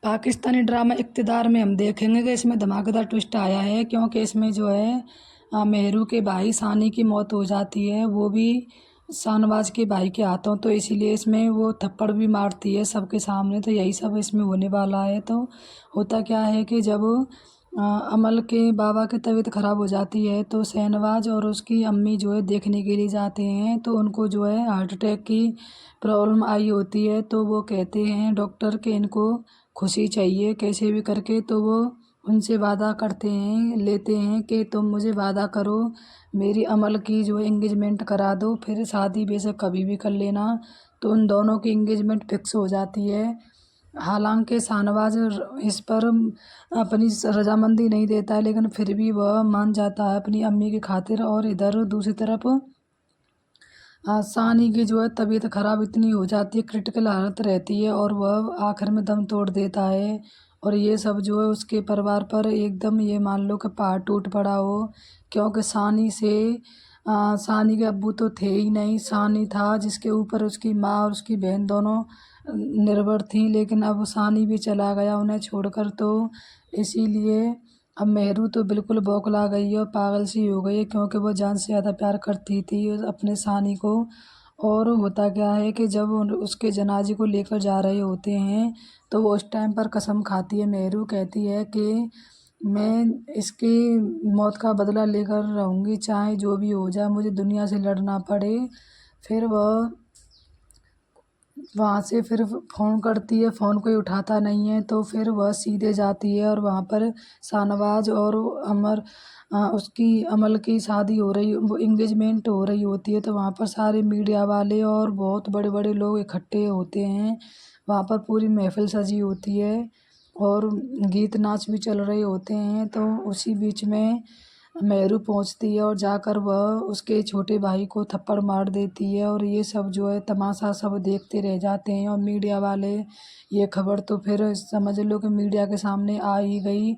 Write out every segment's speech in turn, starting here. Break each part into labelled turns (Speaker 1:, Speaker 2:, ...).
Speaker 1: Pakistani drama इक़्तिदार में हम देखेंगे कि इसमें धमाकेदार ट्विस्ट आया है, क्योंकि इसमें जो है मेहरू के भाई सानी की मौत हो जाती है, वो भी शाहनवाज़ के भाई के हाथों। तो इसीलिए इसमें वो थप्पड़ भी मारती है सबके सामने। तो यही सब इसमें होने वाला है। तो होता क्या है कि जब अमल के बाबा की तबीयत ख़राब हो जाती है तो शाहनवाज़ और उसकी अम्मी जो है देखने के लिए जाते हैं। तो उनको जो है हार्ट अटैक की प्रॉब्लम आई होती है। तो वो कहते हैं डॉक्टर कि इनको खुशी चाहिए कैसे भी करके। तो वो उनसे वादा करते हैं, लेते हैं कि तुम मुझे वादा करो, मेरी अमल की जो है एंगेजमेंट करा दो, फिर शादी बेशक कभी भी कर लेना। तो उन दोनों की एंगेजमेंट फिक्स हो जाती है। हालांकि शाहनवाज़ इस पर अपनी रजामंदी नहीं देता है, लेकिन फिर भी वह मान जाता है अपनी अम्मी की खातिर। और इधर दूसरी तरफ सानी की जो है तबीयत ख़राब इतनी हो जाती है, क्रिटिकल हालत रहती है, और वह आखिर में दम तोड़ देता है। और ये सब जो है उसके परिवार पर एकदम ये मान लो कि पहाड़ टूट पड़ा हो, क्योंकि सानी के अब्बू तो थे ही नहीं। सानी था जिसके ऊपर उसकी माँ और उसकी बहन दोनों निर्भर थीं, लेकिन अब सानी भी चला गया उन्हें छोड़कर। तो इसीलिए अब मेहरू तो बिल्कुल बौखला गई है और पागल सी हो गई है, क्योंकि वो जान से ज़्यादा प्यार करती थी अपने सानी को। और होता क्या है कि जब उसके जनाजे को लेकर जा रहे होते हैं तो वो उस टाइम पर कसम खाती है। मेहरू कहती है कि मैं इसकी मौत का बदला लेकर रहूँगी, चाहे जो भी हो जाए, मुझे दुनिया से लड़ना पड़े। फिर वह वहाँ से फिर फ़ोन करती है, फ़ोन कोई उठाता नहीं है। तो फिर वह सीधे जाती है और वहाँ पर शाहनवाज़ और उसकी अमल की शादी हो रही, वो एंगेजमेंट हो रही होती है। तो वहाँ पर सारे मीडिया वाले और बहुत बड़े बड़े लोग इकट्ठे होते हैं। वहाँ पर पूरी महफिल सजी होती है और गीत नाच भी चल रहे होते हैं। तो उसी बीच में मेहरू पहुंचती है और जाकर वह उसके छोटे भाई को थप्पड़ मार देती है। और ये सब जो है तमाशा सब देखते रह जाते हैं। और मीडिया वाले, ये खबर तो फिर समझ लो कि मीडिया के सामने आ ही गई।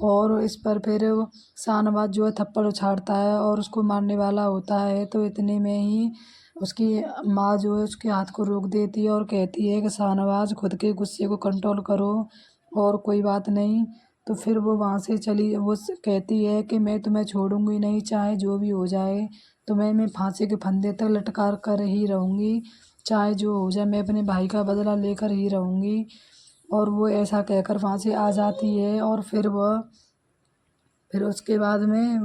Speaker 1: और इस पर फिर शाहनवाज़ जो है थप्पड़ उछाड़ता है और उसको मारने वाला होता है। तो इतने में ही उसकी माँ जो है उसके हाथ को रोक देती है और कहती है कि शाहनवाज़ खुद के गुस्से को कंट्रोल करो और कोई बात नहीं। तो फिर वो वहाँ से चली, वो कहती है कि मैं तुम्हें छोड़ूंगी नहीं, चाहे जो भी हो जाए, तुम्हें मैं फांसी के फंदे तक लटका कर ही रहूँगी, चाहे जो हो जाए, मैं अपने भाई का बदला लेकर ही रहूँगी। और वो ऐसा कहकर वहाँ से आ जाती है। और फिर उसके बाद में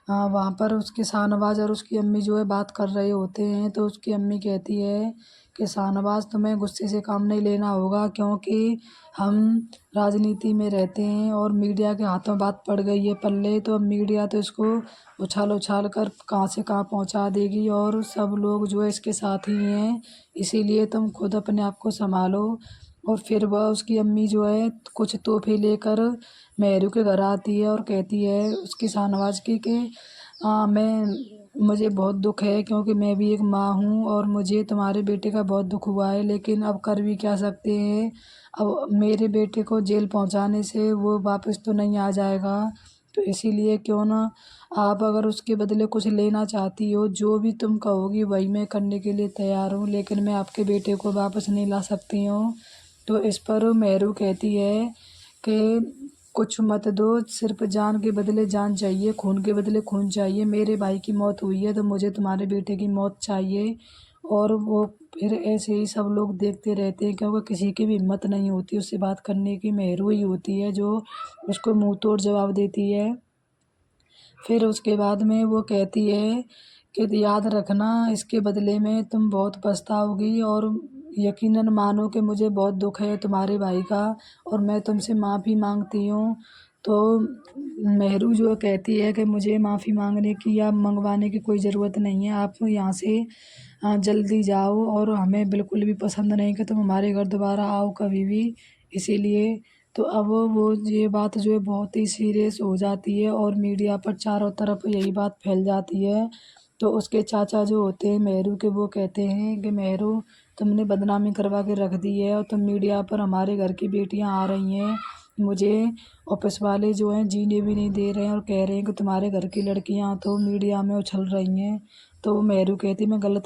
Speaker 1: वहाँ पर उसके शाहनवाज़ और उसकी अम्मी जो है बात कर रहे होते हैं। तो उसकी अम्मी कहती है कि शाहनवाज़ तुम्हें गुस्से से काम नहीं लेना होगा, क्योंकि हम राजनीति में रहते हैं और मीडिया के हाथों बात पड़ गई है पल्ले। तो अब मीडिया तो इसको उछाल उछाल कर कहाँ से कहाँ पहुँचा देगी, और सब लोग जो है इसके साथ ही हैं, इसीलिए तुम खुद अपने आप को संभालो। और फिर वह उसकी अम्मी जो है कुछ तोहफे लेकर मेहरू के घर आती है और कहती है उसकी शाहनवाज़ की कि मुझे बहुत दुख है, क्योंकि मैं भी एक माँ हूँ और मुझे तुम्हारे बेटे का बहुत दुख हुआ है, लेकिन अब कर भी क्या सकते हैं। अब मेरे बेटे को जेल पहुँचाने से वो वापस तो नहीं आ जाएगा। तो इसीलिए क्यों ना आप अगर उसके बदले कुछ लेना चाहती हो, जो भी तुम कहोगी वही मैं करने के लिए तैयार हूँ, लेकिन मैं आपके बेटे को वापस नहीं ला सकती हूँ। तो इस पर मेहरू कहती है कि कुछ मत दो, सिर्फ जान के बदले जान चाहिए, खून के बदले खून चाहिए। मेरे भाई की मौत हुई है तो मुझे तुम्हारे बेटे की मौत चाहिए। और वो फिर ऐसे ही सब लोग देखते रहते हैं, क्योंकि किसी की भी हिम्मत नहीं होती उससे बात करने की। मेहरू ही होती है जो उसको मुंह तोड़ जवाब देती है। फिर उसके बाद में वो कहती है कि याद रखना, इसके बदले में तुम बहुत पछताओगी, और यकीनन मानो कि मुझे बहुत दुख है तुम्हारे भाई का, और मैं तुमसे माफ़ी मांगती हूँ। तो मेहरू जो कहती है कि मुझे माफ़ी मांगने की या मंगवाने की कोई ज़रूरत नहीं है, आप यहाँ से जल्दी जाओ, और हमें बिल्कुल भी पसंद नहीं कि तुम हमारे घर दोबारा आओ कभी भी। इसीलिए तो अब वो ये बात जो है बहुत ही सीरियस हो जाती है और मीडिया पर चारों तरफ यही बात फैल जाती है। तो उसके चाचा जो होते हैं मेहरू के, वो कहते हैं कि मेहरू, तुमने बदनामी करवा के रख दी है और तुम मीडिया पर हमारे घर की बेटियां आ रही हैं, मुझे ऑफिस वाले जो हैं जीने भी नहीं दे रहे हैं और कह रहे हैं कि तुम्हारे घर की लड़कियां तो मीडिया में उछल रही हैं। तो मेहरू कहती मैं गलत